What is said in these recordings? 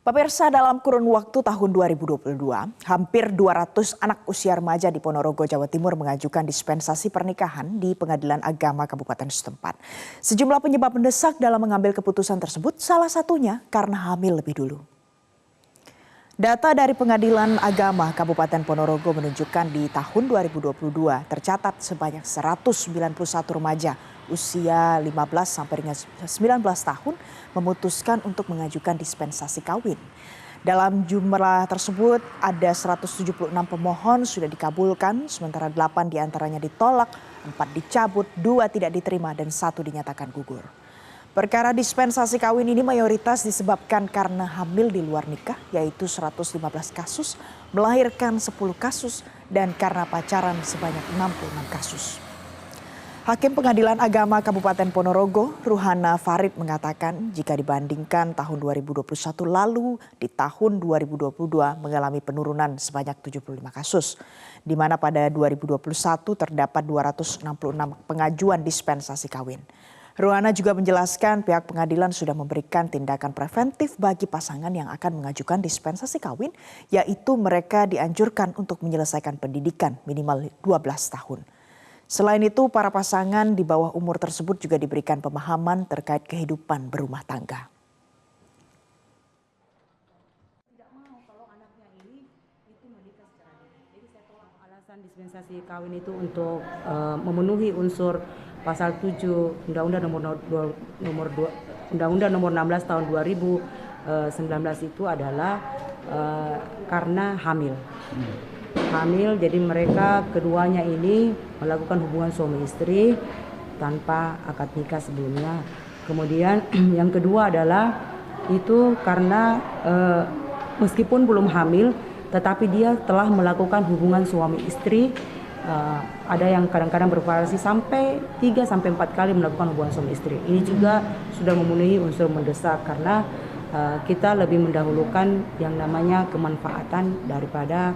Pemirsa, dalam kurun waktu tahun 2022, hampir 200 anak usia remaja di Ponorogo, Jawa Timur mengajukan dispensasi pernikahan di Pengadilan Agama Kabupaten setempat. Sejumlah penyebab mendesak dalam mengambil keputusan tersebut, salah satunya karena hamil lebih dulu. Data dari Pengadilan Agama Kabupaten Ponorogo menunjukkan di tahun 2022 tercatat sebanyak 191 remaja usia 15 sampai dengan 19 tahun memutuskan untuk mengajukan dispensasi kawin. Dalam jumlah tersebut ada 176 pemohon sudah dikabulkan, sementara 8 diantaranya ditolak, 4 dicabut, 2 tidak diterima dan 1 dinyatakan gugur. Perkara dispensasi kawin ini mayoritas disebabkan karena hamil di luar nikah, yaitu 115 kasus, melahirkan 10 kasus, dan karena pacaran sebanyak 66 kasus. Hakim Pengadilan Agama Kabupaten Ponorogo, Ruhana Farid mengatakan jika dibandingkan tahun 2021 lalu, di tahun 2022 mengalami penurunan sebanyak 75 kasus, di mana pada 2021 terdapat 266 pengajuan dispensasi kawin. Ruhana juga menjelaskan pihak pengadilan sudah memberikan tindakan preventif bagi pasangan yang akan mengajukan dispensasi kawin, yaitu mereka dianjurkan untuk menyelesaikan pendidikan minimal 12 tahun. Selain itu, para pasangan di bawah umur tersebut juga diberikan pemahaman terkait kehidupan berumah tangga. Tidak mau kalau anaknya ini itu menikah secara dini. Jadi saya tolak alasan dispensasi kawin itu untuk memenuhi unsur pasal 7 Undang-Undang nomor 16 tahun 2019 itu adalah karena hamil. Hamil, jadi mereka keduanya ini melakukan hubungan suami istri tanpa akad nikah sebelumnya. Kemudian yang kedua adalah itu karena meskipun belum hamil tetapi dia telah melakukan hubungan suami istri, ada yang kadang-kadang bervariasi sampai 3 sampai 4 kali melakukan hubungan suami istri. Ini juga sudah memenuhi unsur mendesak karena kita lebih mendahulukan yang namanya kemanfaatan daripada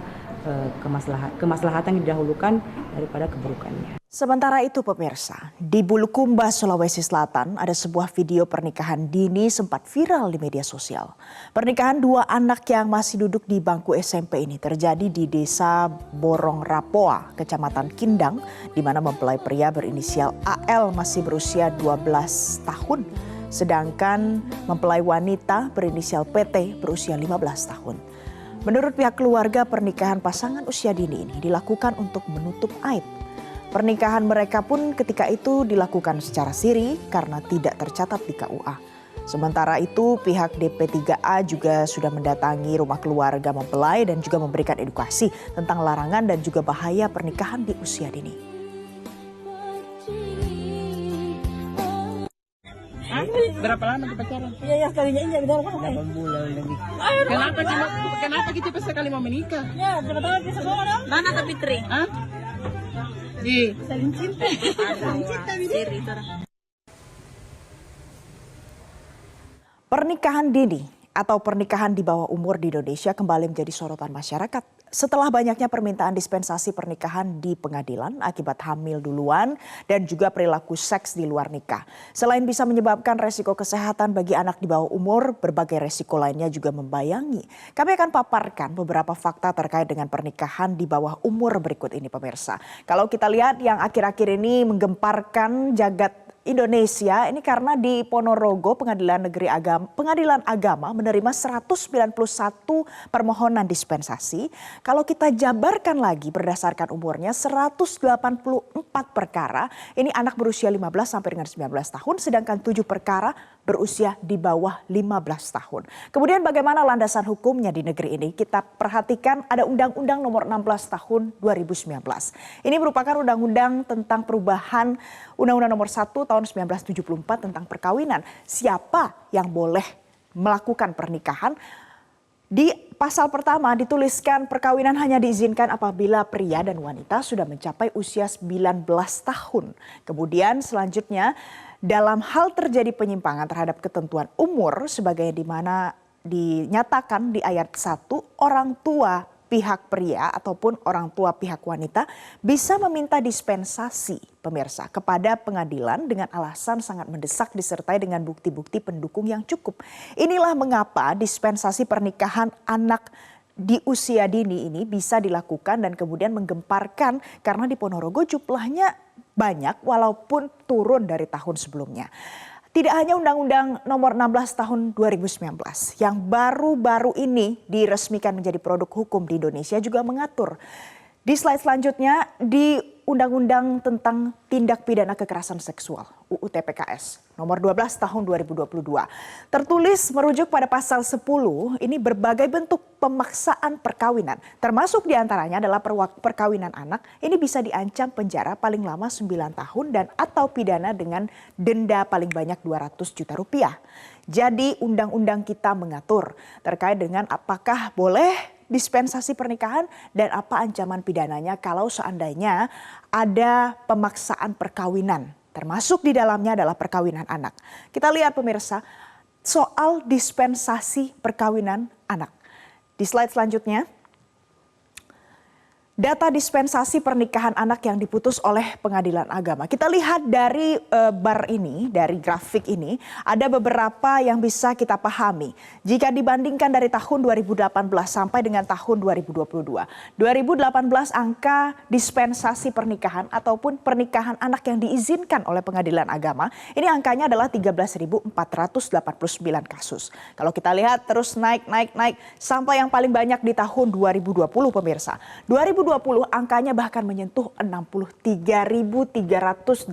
kemaslahatan didahulukan daripada keburukannya. Sementara itu pemirsa, di Bulukumba, Sulawesi Selatan ada sebuah video pernikahan dini sempat viral di media sosial. Pernikahan 2 anak yang masih duduk di bangku SMP ini terjadi di desa Borong Rapoa, Kecamatan Kindang, di mana mempelai pria berinisial AL masih berusia 12 tahun. Sedangkan mempelai wanita berinisial PT berusia 15 tahun. Menurut pihak keluarga, pernikahan pasangan usia dini ini dilakukan untuk menutup aib. Pernikahan mereka pun ketika itu dilakukan secara siri karena tidak tercatat di KUA. Sementara itu pihak DP3A juga sudah mendatangi rumah keluarga mempelai dan juga memberikan edukasi tentang larangan dan juga bahaya pernikahan di usia dini. Berapa lama kita pacaran? Ya kalinya ini benar kan? 8 bulan lebih. Kenapa kita pas sekali mau menikah? Ya, berapa tahun kita sekolah dong? Mana tapi Tri? Hah? Di Saling cinta. Saling cinta siri. Pernikahan dini atau pernikahan di bawah umur di Indonesia kembali menjadi sorotan masyarakat. Setelah banyaknya permintaan dispensasi pernikahan di pengadilan akibat hamil duluan dan juga perilaku seks di luar nikah. Selain bisa menyebabkan resiko kesehatan bagi anak di bawah umur, berbagai resiko lainnya juga membayangi. Kami akan paparkan beberapa fakta terkait dengan pernikahan di bawah umur berikut ini pemirsa. Kalau kita lihat yang akhir-akhir ini menggemparkan jagat Indonesia ini karena di Ponorogo Pengadilan Agama menerima 191 permohonan dispensasi. Kalau kita jabarkan lagi berdasarkan umurnya 184 perkara. Ini anak berusia 15 sampai dengan 19 tahun sedangkan 7 perkara berusia di bawah 15 tahun. Kemudian bagaimana landasan hukumnya di negeri ini? Kita perhatikan ada Undang-Undang nomor 16 tahun 2019. Ini merupakan undang-undang tentang perubahan Undang-Undang nomor 1 tahun 1974 tentang perkawinan. Siapa yang boleh melakukan pernikahan? Di pasal pertama dituliskan perkawinan hanya diizinkan apabila pria dan wanita sudah mencapai usia 19 tahun. Kemudian selanjutnya dalam hal terjadi penyimpangan terhadap ketentuan umur sebagai di mana dinyatakan di ayat 1 orang tua pihak pria ataupun orang tua pihak wanita bisa meminta dispensasi pemirsa kepada pengadilan dengan alasan sangat mendesak disertai dengan bukti-bukti pendukung yang cukup. Inilah mengapa dispensasi pernikahan anak di usia dini ini bisa dilakukan dan kemudian menggemparkan karena di Ponorogo jumlahnya banyak walaupun turun dari tahun sebelumnya. Tidak hanya Undang-Undang Nomor 16 Tahun 2019 yang baru-baru ini diresmikan menjadi produk hukum di Indonesia juga mengatur. Di slide selanjutnya di Undang-Undang tentang Tindak Pidana Kekerasan Seksual UU TPKS Nomor 12 Tahun 2022 tertulis merujuk pada pasal 10 ini berbagai bentuk pemaksaan perkawinan termasuk diantaranya adalah perkawinan anak ini bisa diancam penjara paling lama 9 tahun dan atau pidana dengan denda paling banyak 200 juta rupiah. Jadi undang-undang kita mengatur terkait dengan apakah boleh dispensasi pernikahan dan apa ancaman pidananya kalau seandainya ada pemaksaan perkawinan. Termasuk di dalamnya adalah perkawinan anak. Kita lihat pemirsa soal dispensasi perkawinan anak. Di slide selanjutnya. Data dispensasi pernikahan anak yang diputus oleh pengadilan agama. Kita lihat dari bar ini, dari grafik ini, ada beberapa yang bisa kita pahami. Jika dibandingkan dari tahun 2018 sampai dengan tahun 2022. 2018 angka dispensasi pernikahan ataupun pernikahan anak yang diizinkan oleh pengadilan agama, ini angkanya adalah 13.489 kasus. Kalau kita lihat terus naik sampai yang paling banyak di tahun 2020 pemirsa. 2020 angkanya bahkan menyentuh 63.382.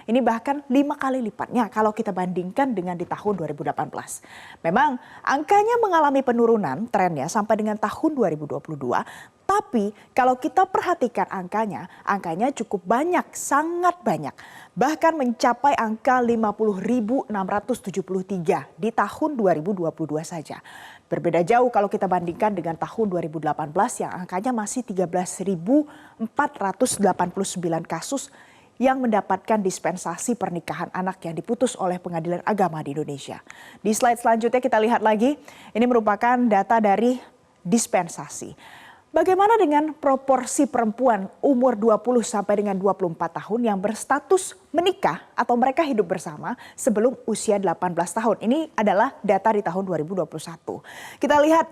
Ini bahkan 5 kali lipatnya kalau kita bandingkan dengan di tahun 2018. Memang angkanya mengalami penurunan trennya sampai dengan tahun 2022. Tapi kalau kita perhatikan angkanya cukup banyak, sangat banyak. Bahkan mencapai angka 50.673 di tahun 2022 saja. Berbeda jauh kalau kita bandingkan dengan tahun 2018 yang angkanya masih 13.489 kasus yang mendapatkan dispensasi pernikahan anak yang diputus oleh pengadilan agama di Indonesia. Di slide selanjutnya kita lihat lagi, ini merupakan data dari dispensasi. Bagaimana dengan proporsi perempuan umur 20 sampai dengan 24 tahun yang berstatus menikah atau mereka hidup bersama sebelum usia 18 tahun. Ini adalah data di tahun 2021. Kita lihat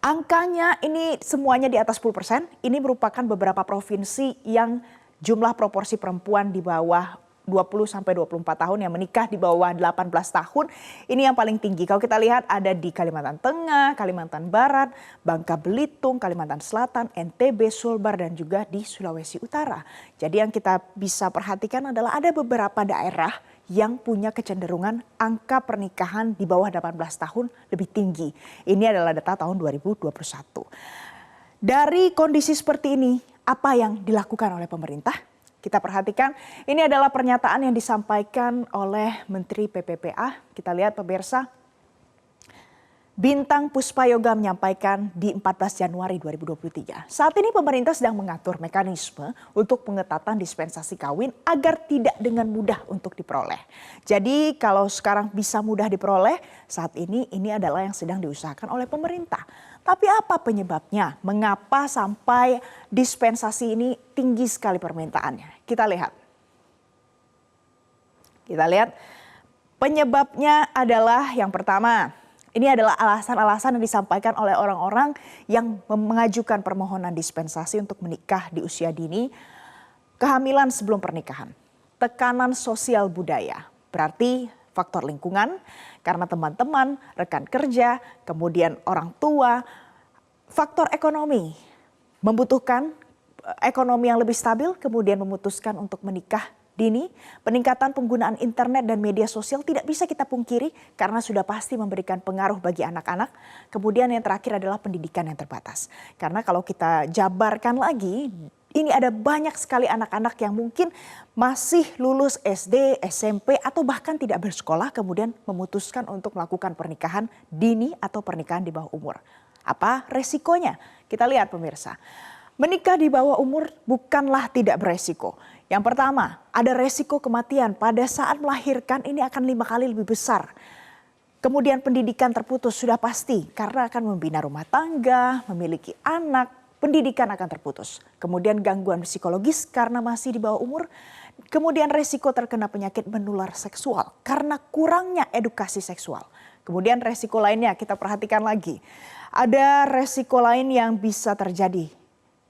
angkanya ini semuanya di atas 10%. Ini merupakan beberapa provinsi yang jumlah proporsi perempuan di bawah 20 sampai 24 tahun yang menikah di bawah 18 tahun ini yang paling tinggi. Kalau kita lihat ada di Kalimantan Tengah, Kalimantan Barat, Bangka Belitung, Kalimantan Selatan, NTB, Sulbar dan juga di Sulawesi Utara. Jadi yang kita bisa perhatikan adalah ada beberapa daerah yang punya kecenderungan angka pernikahan di bawah 18 tahun lebih tinggi. Ini adalah data tahun 2021. Dari kondisi seperti ini, apa yang dilakukan oleh pemerintah? Kita perhatikan ini adalah pernyataan yang disampaikan oleh Menteri PPPA. Kita lihat pemirsa, Bintang Puspayoga menyampaikan di 14 Januari 2023. Saat ini pemerintah sedang mengatur mekanisme untuk pengetatan dispensasi kawin agar tidak dengan mudah untuk diperoleh. Jadi kalau sekarang bisa mudah diperoleh, saat ini adalah yang sedang diusahakan oleh pemerintah. Tapi apa penyebabnya? Mengapa sampai dispensasi ini tinggi sekali permintaannya? Kita lihat penyebabnya adalah yang pertama, ini adalah alasan-alasan yang disampaikan oleh orang-orang yang mengajukan permohonan dispensasi untuk menikah di usia dini, kehamilan sebelum pernikahan, tekanan sosial budaya, berarti faktor lingkungan, karena teman-teman, rekan kerja, kemudian orang tua, faktor ekonomi, membutuhkan ekonomi yang lebih stabil, kemudian memutuskan untuk menikah dini, peningkatan penggunaan internet dan media sosial tidak bisa kita pungkiri karena sudah pasti memberikan pengaruh bagi anak-anak. Kemudian yang terakhir adalah pendidikan yang terbatas. Karena kalau kita jabarkan lagi, ini ada banyak sekali anak-anak yang mungkin masih lulus SD, SMP atau bahkan tidak bersekolah kemudian memutuskan untuk melakukan pernikahan dini atau pernikahan di bawah umur. Apa resikonya? Kita lihat pemirsa. Menikah di bawah umur bukanlah tidak beresiko. Yang pertama, ada resiko kematian pada saat melahirkan ini akan 5 kali lebih besar. Kemudian pendidikan terputus sudah pasti karena akan membina rumah tangga, memiliki anak, pendidikan akan terputus. Kemudian gangguan psikologis karena masih di bawah umur. Kemudian resiko terkena penyakit menular seksual karena kurangnya edukasi seksual. Kemudian resiko lainnya kita perhatikan lagi. Ada resiko lain yang bisa terjadi,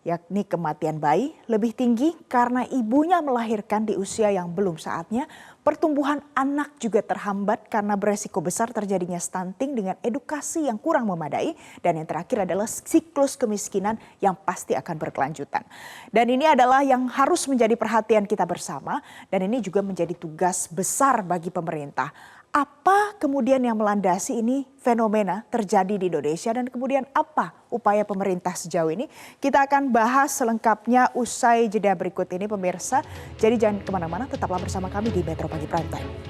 yakni kematian bayi lebih tinggi karena ibunya melahirkan di usia yang belum saatnya. Pertumbuhan anak juga terhambat karena beresiko besar terjadinya stunting dengan edukasi yang kurang memadai. Dan yang terakhir adalah siklus kemiskinan yang pasti akan berkelanjutan. Dan ini adalah yang harus menjadi perhatian kita bersama. Dan ini juga menjadi tugas besar bagi pemerintah. Apa kemudian yang melandasi ini fenomena terjadi di Indonesia dan kemudian apa upaya pemerintah sejauh ini? Kita akan bahas selengkapnya usai jeda berikut ini pemirsa. Jadi jangan kemana-mana, tetaplah bersama kami di Metro Pagi Prime Time.